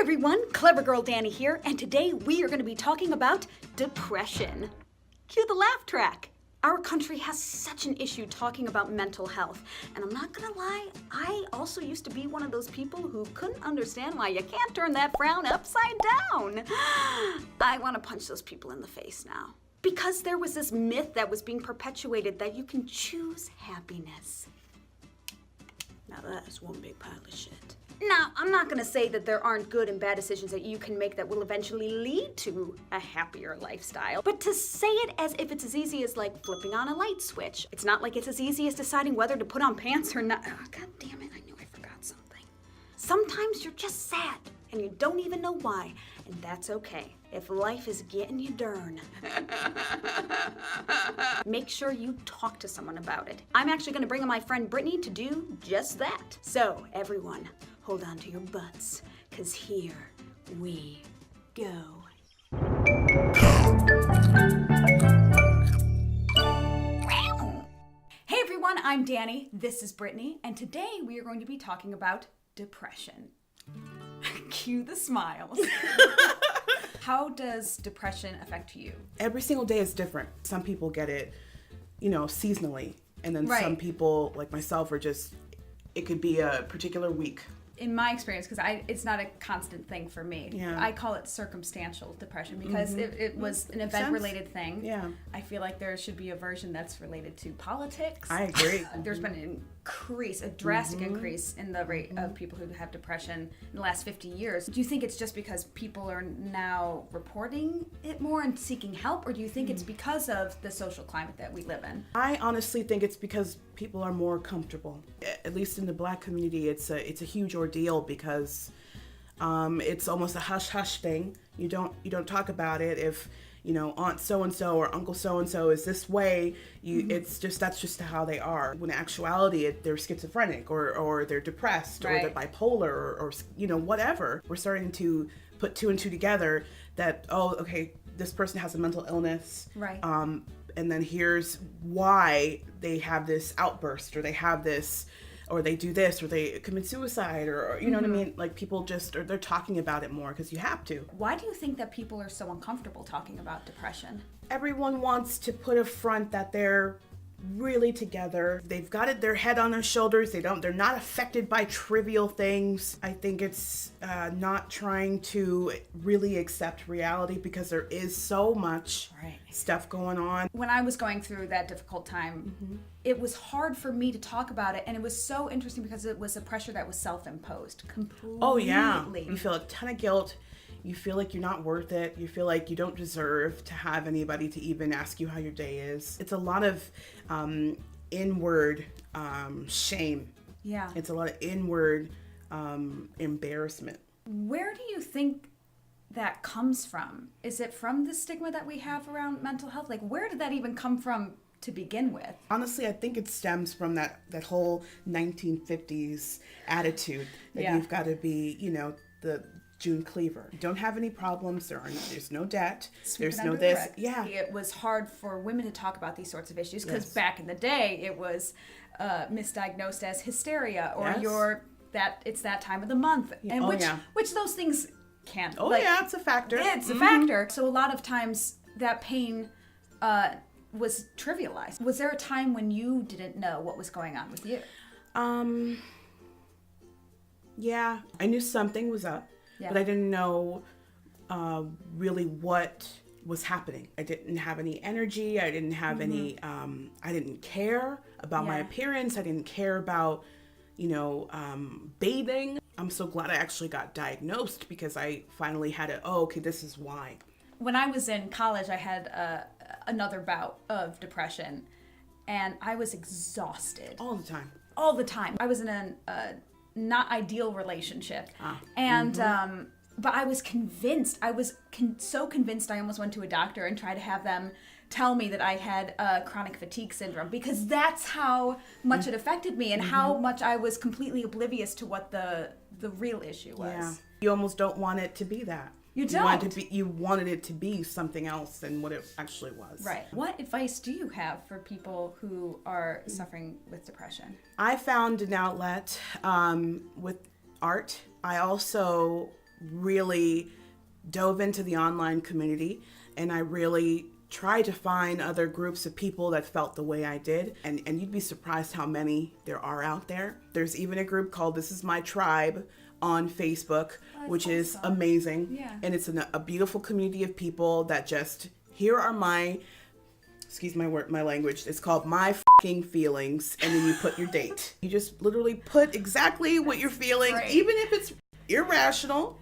everyone, CleverGirlDanni here, and today we are going to be talking about depression. Cue the laugh track. Our country has such an issue talking about mental health, and I'm not gonna lie, I also used to be one of those people who couldn't understand why you can't turn that frown upside down. I want to punch those people in the face now. Because there was this myth that was being perpetuated that you can choose happiness. Now that is one big pile of shit. Now, I'm not gonna say that there aren't good and bad decisions that you can make that will eventually lead to a happier lifestyle, but to say it as if it's as easy as like flipping on a light switch. It's not like it's as easy as deciding whether to put on pants or not. Oh, God damn it, I knew I forgot something. Sometimes you're just sad and you don't even know why, and that's okay. If life is getting you Dern. Make sure you talk to someone about it. I'm actually gonna bring in my friend Brittney to do just that. So, everyone, hold on to your butts, cause here we go. Hey everyone, I'm Danni, this is Brittney, and today we are going to be talking about depression. Cue the smiles. How does depression affect you? Every single day is different. Some people get it, seasonally. And then some people, like myself, are just, it could be a particular week. In my experience, because it's not a constant thing for me. Yeah. I call it circumstantial depression because it was an event-related thing. Yeah. I feel like there should be a version that's related to politics. I agree. There's been an increase, a drastic increase in the rate of people who have depression in the last 50 years. Do you think it's just because people are now reporting it more and seeking help, or do you think it's because of the social climate that we live in? I honestly think it's because people are more comfortable. At least in the Black community, it's a huge ordeal because it's almost a hush-hush thing. You don't talk about it. If Aunt so-and-so or Uncle so-and-so is this way, that's just how they are. When in actuality, they're schizophrenic or they're depressed or they're bipolar or whatever. We're starting to put two and two together that, oh, okay, this person has a mental illness. Right. And then here's why they have this outburst or they have this, or they do this, or they commit suicide, or you know what I mean? Like people they're talking about it more because you have to. Why do you think that people are so uncomfortable talking about depression? Everyone wants to put a front that they're really together. They've got their head on their shoulders. They're not affected by trivial things. I think it's not trying to really accept reality because there is so much stuff going on. When I was going through that difficult time, it was hard for me to talk about it, and it was so interesting because it was a pressure that was self-imposed completely. Oh yeah, you feel a ton of guilt. You feel like you're not worth it. You feel like you don't deserve to have anybody to even ask you how your day is. It's a lot of inward shame. Yeah. It's a lot of inward embarrassment. Where do you think that comes from? Is it from the stigma that we have around mental health? Like, where did that even come from to begin with? Honestly, I think it stems from that whole 1950s attitude that you've got to be, the June Cleaver. You don't have any problems. There's no debt. There's no this. Yeah. It was hard for women to talk about these sorts of issues because back in the day it was misdiagnosed as hysteria or it's that time of the month, and which those things can't. Oh yeah, it's a factor. It's a factor. So a lot of times that pain was trivialized. Was there a time when you didn't know what was going on with you? Yeah, I knew something was up. Yeah. But I didn't know really what was happening. I didn't have any energy. I didn't have any, I didn't care about my appearance. I didn't care about, bathing. I'm so glad I actually got diagnosed because I finally had okay, this is why. When I was in college, I had another bout of depression, and I was exhausted. All the time. All the time. I was in a not ideal relationship. And but I was convinced. I was so convinced I almost went to a doctor and tried to have them tell me that I had chronic fatigue syndrome because that's how much it affected me and how much I was completely oblivious to what the real issue was. Yeah. You almost don't want it to be that. You don't. You wanted it to be something else than what it actually was. Right. What advice do you have for people who are suffering with depression? I found an outlet with art. I also really dove into the online community, and I really tried to find other groups of people that felt the way I did. And you'd be surprised how many there are out there. There's even a group called This Is My Tribe on Facebook, which is amazing. Yeah. And it's a beautiful community of people that just, here are my, excuse my language, it's called My Fucking Feelings, and then you put your date. You just literally put exactly what you're feeling, even if it's irrational.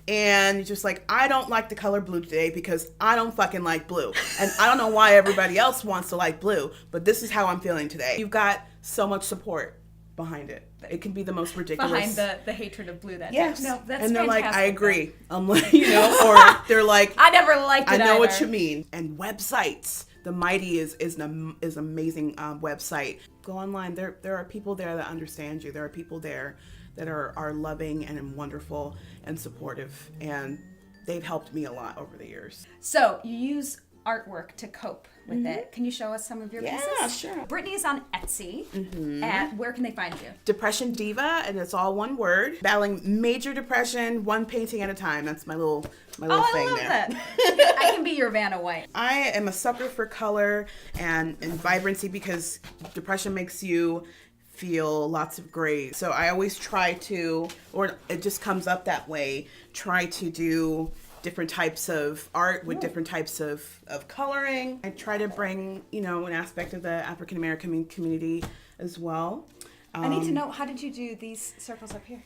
And you're just like, I don't like the color blue today because I don't fucking like blue. And I don't know why everybody else wants to like blue, but this is how I'm feeling today. You've got so much support behind it. It can be the most ridiculous. Behind the hatred of blue that yes. day. No, that's and they're fantastic. like, I agree. I'm like, you know, or they're like, I never liked it I know either. what you mean. And websites. The Mighty is an amazing website. Go online. There are people there that understand you. There are people there that are loving and wonderful and supportive, and they've helped me a lot over the years. So you use artwork to cope with it. Can you show us some of your pieces? Yeah, sure. Brittney is on Etsy. At where can they find you? Depression Diva, and it's all one word. Battling major depression, one painting at a time. That's my little thing there. I love that. I can be your Vanna White. I am a sucker for color and vibrancy because depression makes you feel lots of grays. So I always try to, or it just comes up that way, try to do different types of art with different types of coloring. I try to bring, you know, an aspect of the African American community as well. I need to know, how did you do these circles up here?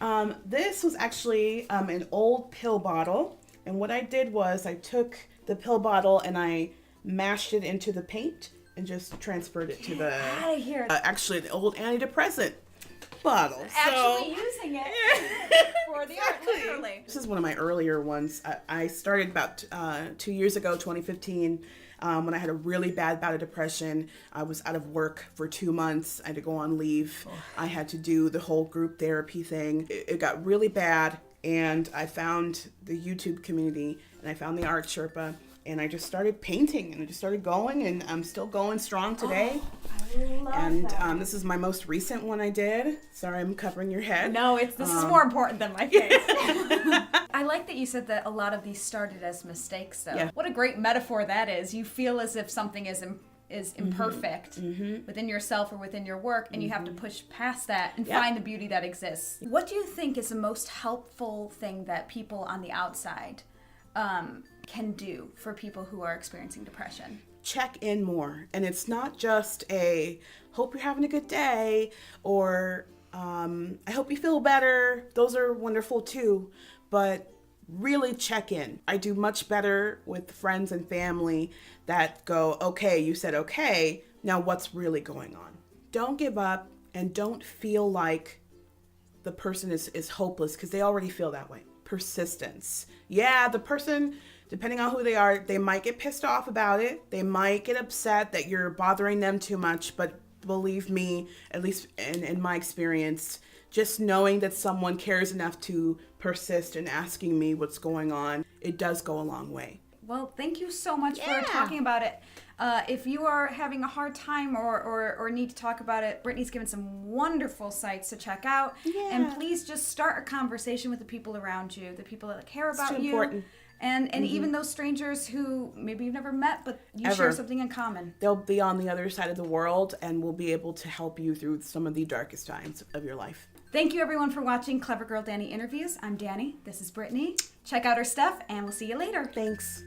This was actually an old pill bottle. And what I did was I took the pill bottle and I mashed it into the paint and just transferred it to the Out of here. actually an old antidepressant bottle. Actually using it for the art, literally. This is one of my earlier ones. I started about 2 years ago, 2015, when I had a really bad bout of depression. I was out of work for 2 months. I had to go on leave. I had to do the whole group therapy thing. It got really bad, and I found the YouTube community, and I found the Art Sherpa. And I just started painting, and I just started going, and I'm still going strong today. I love that. This is my most recent one I did. Sorry, I'm covering your head. No, this is more important than my face. I like that you said that a lot of these started as mistakes, though. Yeah. What a great metaphor that is. You feel as if something is imperfect within yourself or within your work, and you have to push past that and find the beauty that exists. What do you think is the most helpful thing that people on the outside can do for people who are experiencing depression? Check in more. And it's not just a, hope you're having a good day, or I hope you feel better. Those are wonderful too. But really check in. I do much better with friends and family that go, okay, you said okay, now what's really going on? Don't give up, and don't feel like the person is hopeless, because they already feel that way. Persistence. Yeah, the person, depending on who they are, they might get pissed off about it. They might get upset that you're bothering them too much. But believe me, at least in my experience, just knowing that someone cares enough to persist in asking me what's going on, it does go a long way. Well, thank you so much for talking about it. If you are having a hard time or need to talk about it, Brittney's given some wonderful sites to check out. Yeah. And please just start a conversation with the people around you, the people that care about you. Important. And even those strangers who maybe you've never met, but you share something in common. They'll be on the other side of the world and will be able to help you through some of the darkest times of your life. Thank you, everyone, for watching Clever Girl Danni Interviews. I'm Danni. This is Brittney. Check out her stuff, and we'll see you later. Thanks.